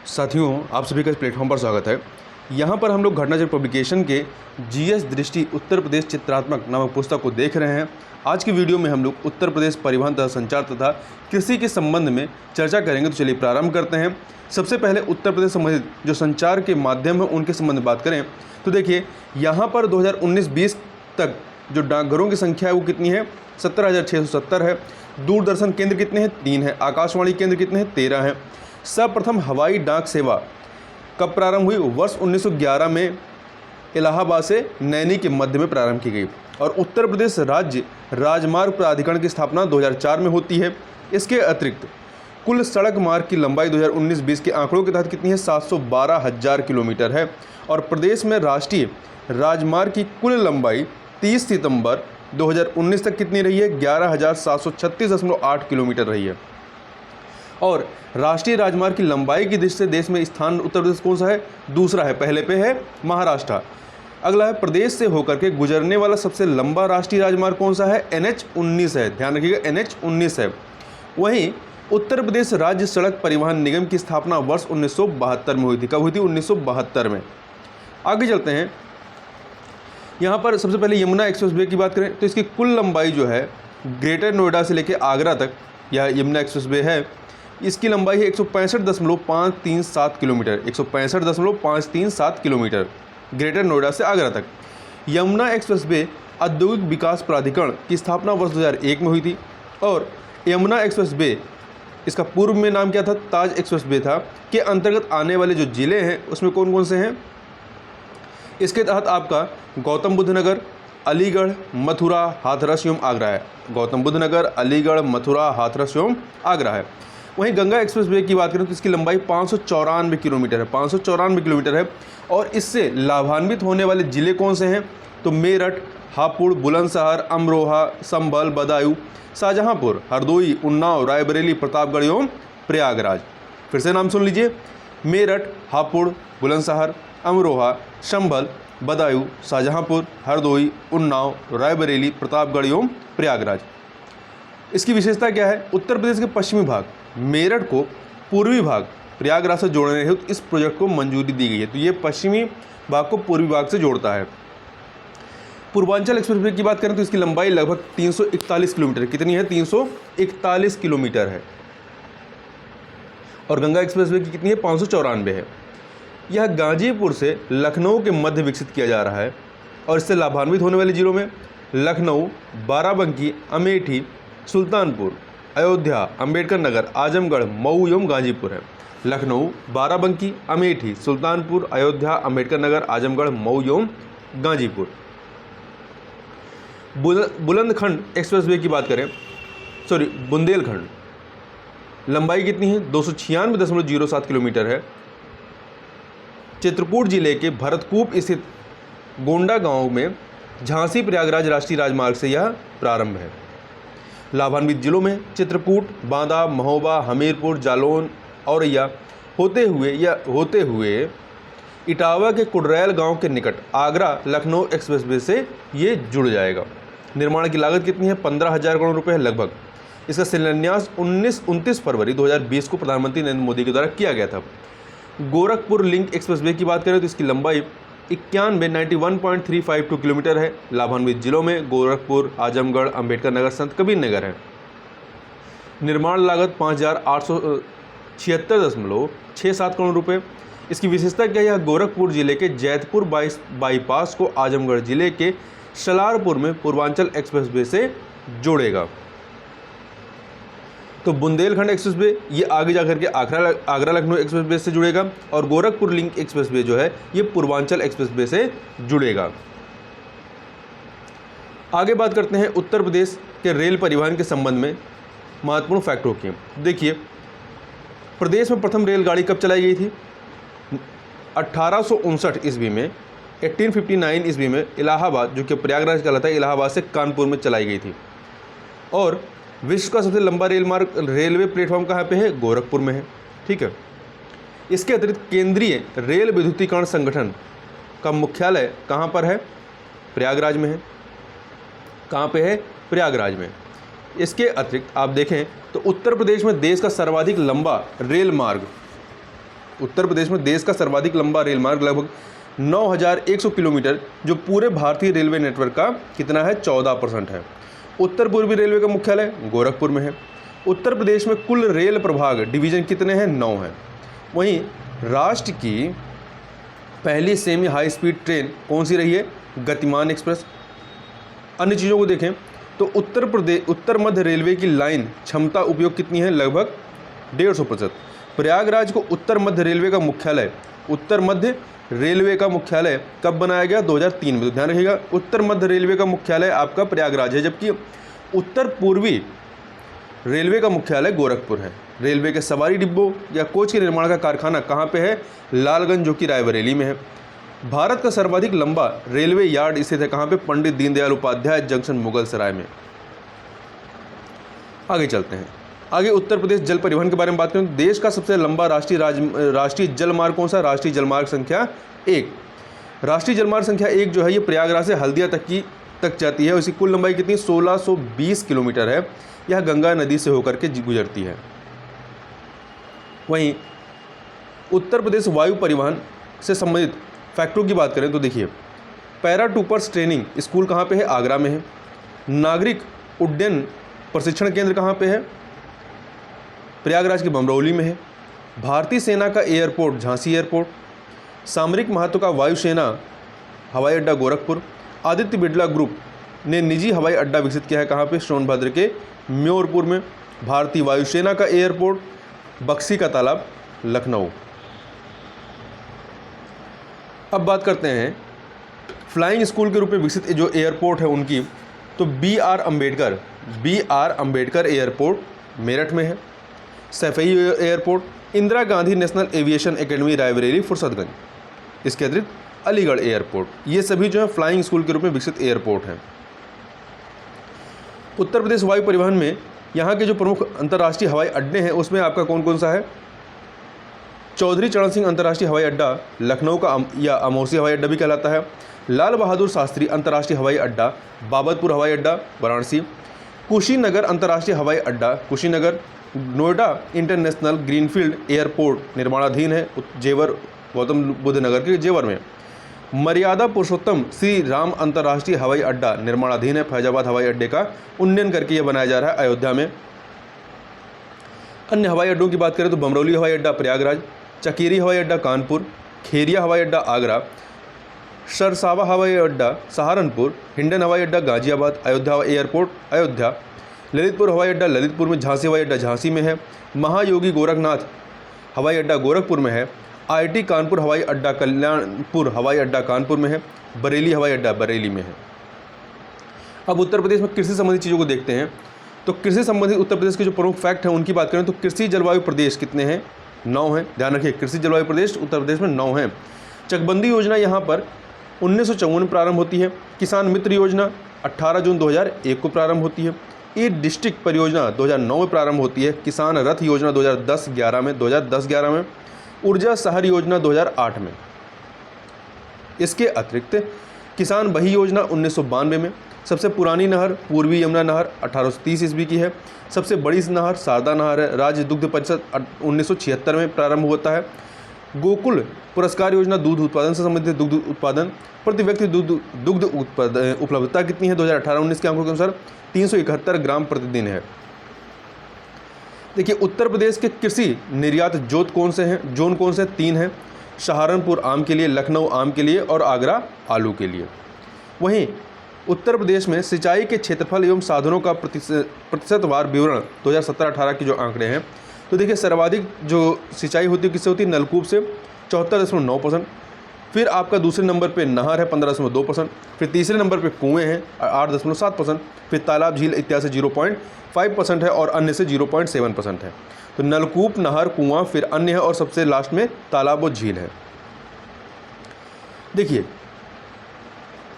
साथियों, आप सभी का इस प्लेटफॉर्म पर स्वागत है। यहाँ पर हम लोग घटनाचक्र पब्लिकेशन के जीएस दृष्टि उत्तर प्रदेश चित्रात्मक नामक पुस्तक को देख रहे हैं। आज की वीडियो में हम लोग उत्तर प्रदेश परिवहन तथा संचार तथा कृषि के संबंध में चर्चा करेंगे। तो चलिए प्रारंभ करते हैं। सबसे पहले उत्तर प्रदेश संबंधित जो संचार के माध्यम हैं उनके संबंध में बात करें तो देखिए, यहाँ पर 2019-20 तक जो डाकघरों की संख्या है वो कितनी है, 17,670 है। दूरदर्शन केंद्र कितने हैं, 3 है। आकाशवाणी केंद्र कितने हैं, 13 हैं। सर्वप्रथम हवाई डाक सेवा कब प्रारंभ हुई, वर्ष 1911 में इलाहाबाद से नैनी के मध्य में प्रारंभ की गई। और उत्तर प्रदेश राज्य राजमार्ग प्राधिकरण की स्थापना 2004 में होती है। इसके अतिरिक्त कुल सड़क मार्ग की लंबाई 2019-20 के आंकड़ों के तहत कितनी है, 712,000 किलोमीटर है। और प्रदेश में राष्ट्रीय राजमार्ग की कुल लंबाई 30 सितंबर 2019 तक कितनी रही है, 11,736.8 किलोमीटर रही है। और राष्ट्रीय राजमार्ग की लंबाई की दृष्टि से देश में स्थान उत्तर प्रदेश कौन सा है, दूसरा है। पहले पे है महाराष्ट्र। अगला है प्रदेश से होकर के गुजरने वाला सबसे लंबा राष्ट्रीय राजमार्ग कौन सा है, NH-19 है। ध्यान रखिएगा, NH-19 है। वहीं उत्तर प्रदेश राज्य सड़क परिवहन निगम की स्थापना वर्ष 1972 में हुई थी। कब हुई थी, 1972 में। आगे चलते हैं। यहाँ पर सबसे पहले यमुना एक्सप्रेसवे की बात करें तो इसकी कुल लंबाई जो है ग्रेटर नोएडा से लेकर आगरा तक यह यमुना एक्सप्रेसवे है। इसकी लंबाई है 165.537 किलोमीटर, 165.537 किलोमीटर ग्रेटर नोएडा से आगरा तक। यमुना एक्सप्रेसवे औद्योगिक विकास प्राधिकरण की स्थापना वर्ष 2001 में हुई थी। और यमुना एक्सप्रेसवे इसका पूर्व में नाम क्या था, ताज एक्सप्रेसवे था। के अंतर्गत आने वाले जो जिले हैं उसमें कौन कौन से हैं, इसके तहत आपका गौतम बुद्ध नगर, अलीगढ़, मथुरा, हाथरस एवं आगरा है। गौतम बुद्ध नगर, अलीगढ़, मथुरा, हाथरस एवं आगरा है। वहीं गंगा एक्सप्रेसवे की बात करें तो इसकी लंबाई 594 किलोमीटर है, 594 किलोमीटर है। और इससे लाभान्वित होने वाले जिले कौन से हैं, तो मेरठ, हापुड़, बुलंदशहर, अमरोहा, संभल, बदायूं, शाहजहांपुर, हरदोई, उन्नाव, रायबरेली, प्रतापगढ़ एवं प्रयागराज। फिर से नाम सुन लीजिए, मेरठ, हापुड़, बुलंदशहर, अमरोहा, संभल, बदायूं, शाहजहांपुर, हरदोई, उन्नाव, रायबरेली, प्रतापगढ़ एवं प्रयागराज। इसकी विशेषता क्या है, उत्तर प्रदेश के पश्चिमी भाग मेरठ को पूर्वी भाग प्रयागराज से जोड़ने हेतु इस प्रोजेक्ट को मंजूरी दी गई है। तो ये पश्चिमी भाग को पूर्वी भाग से जोड़ता है। पूर्वांचल एक्सप्रेसवे की बात करें तो इसकी लंबाई लगभग 341 किलोमीटर, कितनी है, 341 किलोमीटर है। और गंगा एक्सप्रेसवे की कितनी है, 594 है। यह गाजीपुर से लखनऊ के मध्य विकसित किया जा रहा है। और इससे लाभान्वित होने वाले जिलों में लखनऊ, बाराबंकी, अमेठी, सुल्तानपुर, अयोध्या, अंबेडकर नगर, आजमगढ़, मऊ एवं गाजीपुर है। लखनऊ, बाराबंकी, अमेठी, सुल्तानपुर, अयोध्या, अंबेडकर नगर, आजमगढ़, मऊ एवं गाजीपुर। बुलंदखंड एक्सप्रेसवे की बात करें, बुंदेलखंड, लंबाई कितनी है, 296.07 किलोमीटर है। चित्रकूट जिले के भरतकूप स्थित गोंडा गांव में झांसी प्रयागराज राष्ट्रीय राजमार्ग से यह प्रारंभ है। लाभान्वित जिलों में चित्रकूट, बांदा, महोबा, हमीरपुर, जालौन, औरैया होते हुए इटावा के कुडरैल गांव के निकट आगरा लखनऊ एक्सप्रेसवे से ये जुड़ जाएगा। निर्माण की लागत कितनी है, 15,000 करोड़ रुपये है लगभग। इसका शिलान्यास 29 फरवरी 2020 को प्रधानमंत्री नरेंद्र मोदी के द्वारा किया गया था। गोरखपुर लिंक एक्सप्रेसवे की बात करें तो इसकी लंबाई 91.352 किलोमीटर है। लाभान्वित जिलों में गोरखपुर, आजमगढ़, अंबेडकर नगर, संत कबीर नगर है। निर्माण लागत 5,876.67 करोड़ रुपये। इसकी विशेषता क्या है, यह गोरखपुर जिले के जैतपुर बाईपास को आजमगढ़ जिले के सलारपुर में पूर्वांचल एक्सप्रेसवे से जोड़ेगा। तो बुंदेलखंड एक्सप्रेसवे ये आगे जाकर के आगरा लखनऊ एक्सप्रेसवे से जुड़ेगा। और गोरखपुर लिंक एक्सप्रेसवे जो है ये पूर्वांचल एक्सप्रेसवे से जुड़ेगा। आगे बात करते हैं उत्तर प्रदेश के रेल परिवहन के संबंध में महत्वपूर्ण फैक्टरों की। देखिए, प्रदेश में प्रथम रेलगाड़ी कब चलाई गई थी, 1859 ईस्वी में, 1859 ईस्वी में इलाहाबाद, जो कि प्रयागराज कहलाता है, इलाहाबाद से कानपुर में चलाई गई थी। और विश्व का सबसे लंबा रेलवे प्लेटफॉर्म कहाँ पे है, गोरखपुर में है। ठीक है। इसके अतिरिक्त केंद्रीय रेल विद्युतीकरण संगठन का मुख्यालय कहाँ पर है, प्रयागराज में है। कहाँ पे है, प्रयागराज में। इसके अतिरिक्त आप देखें तो उत्तर प्रदेश में देश का सर्वाधिक लंबा रेल मार्ग उत्तर प्रदेश में देश का सर्वाधिक लंबा रेल मार्ग लगभग 9,100 किलोमीटर, जो पूरे भारतीय रेलवे नेटवर्क का कितना है 14% है। उत्तर पूर्वी रेलवे का मुख्यालय गोरखपुर में है। उत्तर प्रदेश में कुल रेल प्रभाग डिवीजन कितने हैं? 9 हैं। वहीं राष्ट्र की पहली सेमी हाई स्पीड ट्रेन कौन सी रही है? गतिमान एक्सप्रेस। अन्य चीज़ों को देखें तो उत्तर मध्य रेलवे की लाइन क्षमता उपयोग कितनी है? लगभग 150%। प्रयागराज को उत्तर मध्य रेलवे का मुख्यालय कब बनाया गया? 2003 में। तो ध्यान रखिएगा, उत्तर मध्य रेलवे का मुख्यालय आपका प्रयागराज है, जबकि उत्तर पूर्वी रेलवे का मुख्यालय गोरखपुर है। रेलवे के सवारी डिब्बों या कोच के निर्माण का कारखाना कहाँ पे है? लालगंज, जो कि रायबरेली में है। भारत का सर्वाधिक लंबा रेलवे यार्ड स्थित है कहाँ पे? पंडित दीनदयाल उपाध्याय जंक्शन, मुगल सराय में। आगे चलते हैं। आगे उत्तर प्रदेश जल परिवहन के बारे में बात करें। देश का सबसे लंबा राष्ट्रीय जलमार्ग कौन सा? राष्ट्रीय जलमार्ग संख्या 1। राष्ट्रीय जलमार्ग संख्या 1 जो है ये प्रयागराज से हल्दिया तक जाती है। इसकी कुल लंबाई कितनी? 1620 किलोमीटर है। यह गंगा नदी से होकर के गुजरती है। वहीं उत्तर प्रदेश वायु परिवहन से संबंधित फैक्टरों की बात करें तो देखिए, पैराट्रूपर्स ट्रेनिंग स्कूल कहाँ पे है? आगरा में है। नागरिक उड्डयन प्रशिक्षण केंद्र कहाँ पे है? प्रयागराज के बमरौली में है। भारतीय सेना का एयरपोर्ट झांसी एयरपोर्ट। सामरिक महत्व का वायुसेना हवाई अड्डा गोरखपुर। आदित्य बिरला ग्रुप ने निजी हवाई अड्डा विकसित किया है कहाँ पे? सोनभद्र के म्योरपुर में। भारतीय वायुसेना का एयरपोर्ट बक्सी का तालाब, लखनऊ। अब बात करते हैं फ्लाइंग स्कूल के रूप में विकसित जो एयरपोर्ट है उनकी, तो बी.आर. अम्बेडकर एयरपोर्ट मेरठ में है। Saifai airport, Indira Gandhi national aviation academy Raebareli Fursatganj. इसके अतिरिक्त अलीगढ़ एयरपोर्ट, ये सभी जो है फ्लाइंग स्कूल के रूप में विकसित एयरपोर्ट हैं। उत्तर प्रदेश वायु परिवहन में यहाँ के जो प्रमुख अंतर्राष्ट्रीय हवाई अड्डे हैं उसमें आपका कौन कौन सा है? चौधरी चरण सिंह अंतर्राष्ट्रीय हवाई अड्डा लखनऊ का या अमौसी हवाई अड्डा भी कहलाता है। लाल बहादुर शास्त्री अंतर्राष्ट्रीय हवाई अड्डा बाबतपुर हवाई अड्डा वाराणसी। कुशीनगर अंतर्राष्ट्रीय हवाई अड्डा Kushinagar. Noida international greenfield airport निर्माणाधीन है जेवर, गौतम बुद्ध नगर के जेवर में। मर्यादा पुरुषोत्तम श्री राम अंतर्राष्ट्रीय हवाई अड्डा निर्माणाधीन है फैजाबाद हवाई अड्डे का उन्नयन करके यह बनाया जा रहा है अयोध्या में। अन्य हवाई अड्डों की बात करें तो बमरौली हवाई अड्डा प्रयागराज, चकेरी हवाई अड्डा कानपुर, खेरिया हवाई अड्डा आगरा, सरसावा हवाई अड्डा सहारनपुर, हिंडन हवाई अड्डा गाजियाबाद, अयोध्या एयरपोर्ट अयोध्या, ललितपुर हवाई अड्डा ललितपुर में, झांसी हवाई अड्डा झांसी में है, महायोगी गोरखनाथ हवाई अड्डा गोरखपुर में है, IIT कानपुर हवाई अड्डा कल्याणपुर हवाई अड्डा कानपुर में है, बरेली हवाई अड्डा बरेली में है। अब उत्तर प्रदेश में कृषि संबंधी चीज़ों को देखते हैं। तो कृषि संबंधित उत्तर प्रदेश के जो प्रमुख फैक्ट हैं उनकी बात करें तो कृषि जलवायु प्रदेश कितने हैं? 9 हैं। ध्यान रखिए, कृषि जलवायु प्रदेश उत्तर प्रदेश में 9 हैं। चकबंदी योजना यहाँ पर 1954 में प्रारंभ होती है। किसान मित्र योजना 18 जून 2001 को प्रारंभ होती है। ई डिस्ट्रिक्ट परियोजना 2009 में प्रारंभ होती है। किसान रथ योजना 2010-11 में। ऊर्जा शहर योजना 2008 में। इसके अतिरिक्त किसान बही योजना 1992 में। सबसे पुरानी नहर पूर्वी यमुना नहर 1830 ईस्वी की है। सबसे बड़ी नहर शारदा नहर है। राज्य दुग्ध परिषद 1976 में प्रारंभ होता है। गोकुल पुरस्कार योजना दूध उत्पादन से संबंधित दुग्ध उत्पादन प्रति व्यक्ति दुग्ध उपलब्धता कितनी है 2018-19 के आंकड़ों के अनुसार 371 ग्राम प्रतिदिन है। देखिए उत्तर प्रदेश के कृषि निर्यात जोन कौन से हैं? 3 हैं। सहारनपुर आम के लिए, लखनऊ आम के लिए और आगरा आलू के लिए। वहीं उत्तर प्रदेश में सिंचाई के क्षेत्रफल एवं साधनों का प्रतिशतवार विवरण 2017-18 के जो आंकड़े हैं, तो देखिए सर्वाधिक जो सिंचाई होती है किससे होती है? नलकूप से 74.9%। फिर आपका दूसरे नंबर पे नहर है 15.2%। फिर तीसरे नंबर पे कुएं हैं 8.7%। फिर तालाब झील इत्यादि से 0.5% है और अन्य से 0.7% है। तो नलकूप, नहर, कुआं, फिर अन्य है और सबसे लास्ट में तालाब और झील है। देखिए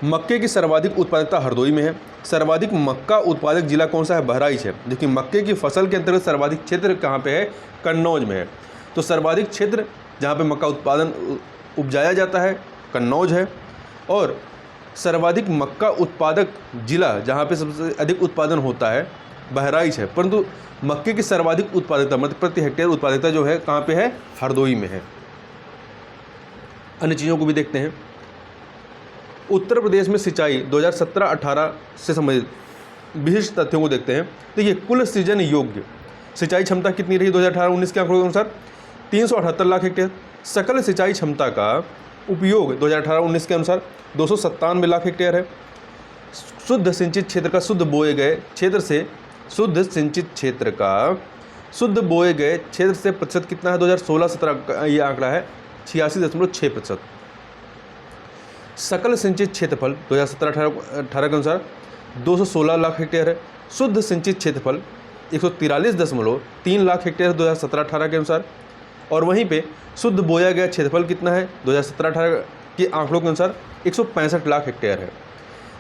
मक्के की सर्वाधिक उत्पादकता हरदोई में है। सर्वाधिक मक्का उत्पादक जिला कौन सा है? बहराइच है। देखिए मक्के की फसल के अंतर्गत सर्वाधिक क्षेत्र कहाँ पे है? कन्नौज में है। तो सर्वाधिक क्षेत्र जहाँ पे मक्का उत्पादन उपजाया जाता है कन्नौज है। और सर्वाधिक मक्का उत्पादक जिला जहाँ पे सबसे अधिक उत्पादन होता है बहराइच है। परंतु मक्के की सर्वाधिक उत्पादकता मतलब प्रति हेक्टेयर उत्पादकता जो है कहाँ पे है? हरदोई में है। अन्य चीज़ों को भी देखते हैं। उत्तर प्रदेश में सिंचाई 2017-18 से संबंधित विशिष्ट तथ्यों को देखते हैं। देखिए, कुल सृजन योग्य सिंचाई क्षमता कितनी रही 2018-19 के आंकड़ों के अनुसार? 378 लाख हेक्टेयर। सकल सिंचाई क्षमता का उपयोग 2018-19 के अनुसार 297 लाख हेक्टेयर है। शुद्ध सिंचित क्षेत्र का शुद्ध बोए गए क्षेत्र से शुद्ध सिंचित क्षेत्र का शुद्ध बोए गए क्षेत्र से प्रतिशत कितना है? 2016-17 का ये आंकड़ा है 86.6%। सकल सिंचित क्षेत्रफल 2017-18 के अनुसार 216 लाख हेक्टेयर है। शुद्ध सिंचित क्षेत्रफल 143.3 लाख हेक्टेयर 2017-18 के अनुसार। और वहीं पे शुद्ध बोया गया क्षेत्रफल कितना है 2017-18 के आंकड़ों के अनुसार? 165 लाख हेक्टेयर है।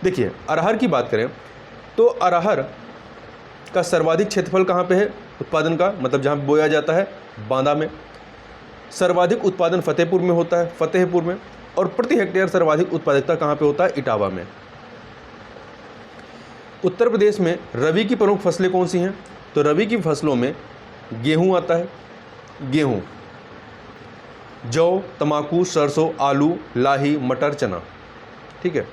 देखिए, अरहर की बात करें तो अरहर का सर्वाधिक क्षेत्रफल कहाँ पे है उत्पादन का, मतलब जहाँ बोया जाता है, बांदा में। सर्वाधिक उत्पादन फतेहपुर में होता है, फतेहपुर में। और प्रति हेक्टेयर सर्वाधिक उत्पादकता कहाँ पे होता है? इटावा में। उत्तर प्रदेश में रबी की प्रमुख फसलें कौन सी हैं? तो रबी की फसलों में गेहूं आता है, गेहूं, जौ, तंबाकू, सरसों, आलू, लाही, मटर, चना। ठीक है।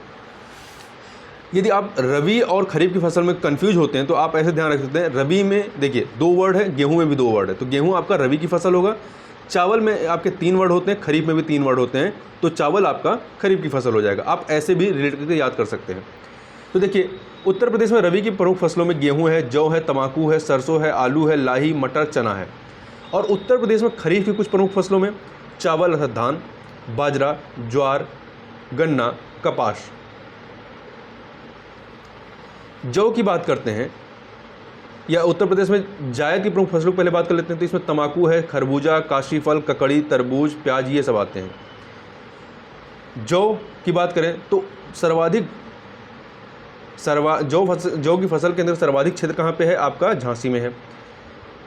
यदि आप रबी और खरीफ की फसल में कंफ्यूज होते हैं तो आप ऐसे ध्यान रख सकते हैं, रबी में देखिए 2 वर्ड है, गेहूं में भी 2 वर्ड है, तो गेहूं आपका रबी की फसल होगा। चावल में आपके 3 वर्ड होते हैं, खरीफ में भी 3 वर्ड होते हैं, तो चावल आपका खरीफ की फसल हो जाएगा। आप ऐसे भी रिलेट करके याद कर सकते हैं। तो देखिए, उत्तर प्रदेश में रबी की प्रमुख फसलों में गेहूं है, जौ है, तंबाकू है, सरसों है, आलू है, लाही, मटर, चना है। और उत्तर प्रदेश में खरीफ की कुछ प्रमुख फसलों में चावल अर्थात धान, बाजरा, ज्वार, गन्ना, कपास। जौ की बात करते हैं, या उत्तर प्रदेश में जायद की प्रमुख फसलों की पहले बात कर लेते हैं। तो इसमें तंबाकू है, खरबूजा, काशीफल, ककड़ी, तरबूज, प्याज, ये सब आते हैं। जौ की बात करें तो सर्वाधिक जौ की फसल के अंदर सर्वाधिक क्षेत्र कहाँ पे है? आपका झांसी में है।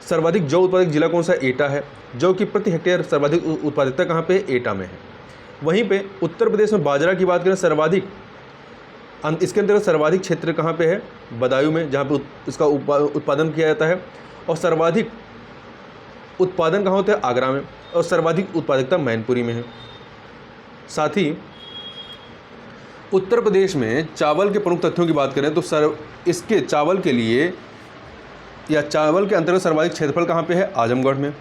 सर्वाधिक जौ उत्पादक जिला कौन सा? एटा है। जौ की प्रति हेक्टेयर सर्वाधिक उत्पादकता कहाँ पे है? एटा में है। वहीं पे उत्तर प्रदेश में बाजरा की बात करें, सर्वाधिक इसके अंतर्गत सर्वाधिक क्षेत्र कहाँ पे है? बदायूं में, जहाँ पे इसका उत्पादन किया जाता है। और सर्वाधिक उत्पादन कहाँ होता है? आगरा में। और सर्वाधिक उत्पादकता मैनपुरी में है। साथ ही उत्तर प्रदेश में चावल के प्रमुख तथ्यों की बात करें तो इसके चावल के लिए या चावल के अंतर्गत सर्वाधिक क्षेत्रफल कहाँ पे है? आजमगढ़ में।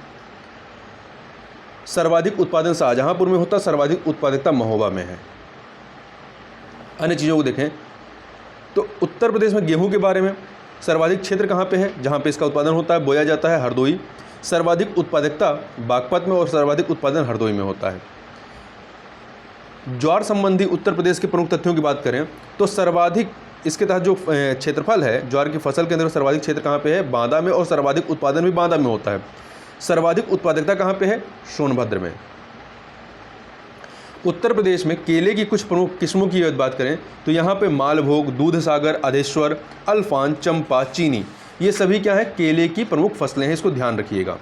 सर्वाधिक उत्पादन शाहजहांपुर में होता है, सर्वाधिक उत्पादकता महोबा में है। अन्य चीज़ों को देखें तो उत्तर प्रदेश में गेहूं के बारे में सर्वाधिक क्षेत्र कहाँ पे है जहाँ पे इसका उत्पादन होता है, बोया जाता है? हरदोई। सर्वाधिक उत्पादकता बागपत में और सर्वाधिक उत्पादन हरदोई में होता है। ज्वार संबंधी उत्तर प्रदेश के प्रमुख तथ्यों की बात करें तो सर्वाधिक इसके तहत जो क्षेत्रफल है ज्वार की फसल के अंदर सर्वाधिक क्षेत्र कहाँ पे है? बांदा में। और सर्वाधिक उत्पादन भी बांदा में होता है। सर्वाधिक उत्पादकता कहाँ पे है? सोनभद्र में। उत्तर प्रदेश में केले की कुछ प्रमुख किस्मों की बात करें तो यहाँ पे मालभोग, दूधसागर, अधेश्वर, अल्फान, चंपा, चीनी, ये सभी क्या है? केले की प्रमुख फसलें हैं, इसको ध्यान रखिएगा।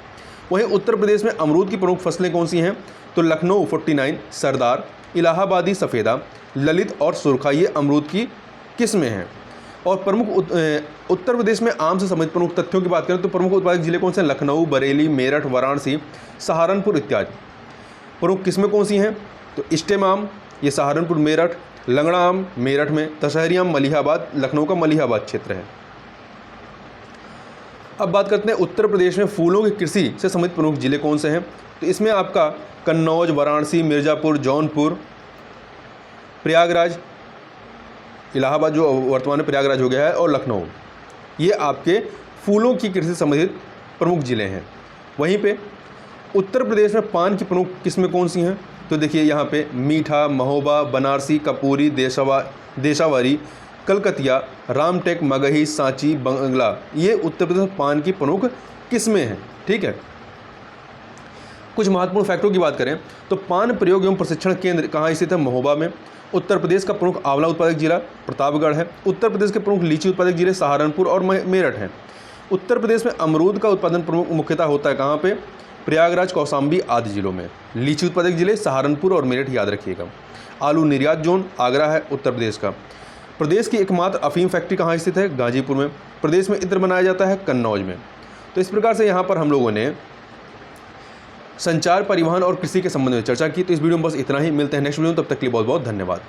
वहीं उत्तर प्रदेश में अमरूद की प्रमुख फसलें कौन सी हैं? तो लखनऊ 49, सरदार, इलाहाबादी सफ़ेदा, ललित और सुरखा, ये अमरूद की किस्में हैं। और प्रमुख उत्तर प्रदेश में आम से संबंधित प्रमुख तथ्यों की बात करें तो प्रमुख उत्पादक जिले कौन से हैं? लखनऊ, बरेली, मेरठ, वाराणसी, सहारनपुर इत्यादि। प्रमुख किस्में कौन सी हैं? तो स्टेम आम, ये सहारनपुर, मेरठ, लंगड़ा आम मेरठ में, दशहरी आम मलिहाबाद, लखनऊ का मलिहाबाद क्षेत्र है। अब बात करते हैं उत्तर प्रदेश में फूलों की कृषि से संबंधित प्रमुख जिले कौन से हैं? तो इसमें आपका कन्नौज, वाराणसी, मिर्ज़ापुर, जौनपुर, प्रयागराज, इलाहाबाद जो वर्तमान में प्रयागराज हो गया है, और लखनऊ, ये आपके फूलों की कृषि से संबंधित प्रमुख जिले हैं। वहीं पे उत्तर प्रदेश में पान की प्रमुख किस्में कौन सी हैं? तो देखिए यहाँ पे मीठा, महोबा, बनारसी, कपूरी, देशावारी, कलकतिया, रामटेक, मगही, सांची, बंगला, ये उत्तर प्रदेश में पान की प्रमुख किस्में हैं। ठीक है। कुछ महत्वपूर्ण फैक्टरों की बात करें तो पान प्रयोग एवं प्रशिक्षण केंद्र कहाँ स्थित है? महोबा में। उत्तर प्रदेश का प्रमुख आंवला उत्पादक जिला प्रतापगढ़ है। उत्तर प्रदेश के प्रमुख लीची उत्पादक जिले सहारनपुर और मेरठ हैं। उत्तर प्रदेश में अमरूद का उत्पादन प्रमुख मुख्यतः होता है कहाँ पे? प्रयागराज, कौशाम्बी आदि जिलों में। लीची उत्पादक जिले सहारनपुर और मेरठ याद रखिएगा। आलू निर्यात जोन आगरा है उत्तर प्रदेश का। प्रदेश की एकमात्र अफीम फैक्ट्री कहाँ स्थित है? गाजीपुर में। प्रदेश में इत्र बनाया जाता है कन्नौज में। तो इस प्रकार से यहाँ पर हम लोगों ने संचार, परिवहन और कृषि के संबंध में चर्चा की। तो इस वीडियो में बस इतना ही, मिलते हैं नेक्स्ट वीडियो में, तब तक के लिए बहुत बहुत धन्यवाद।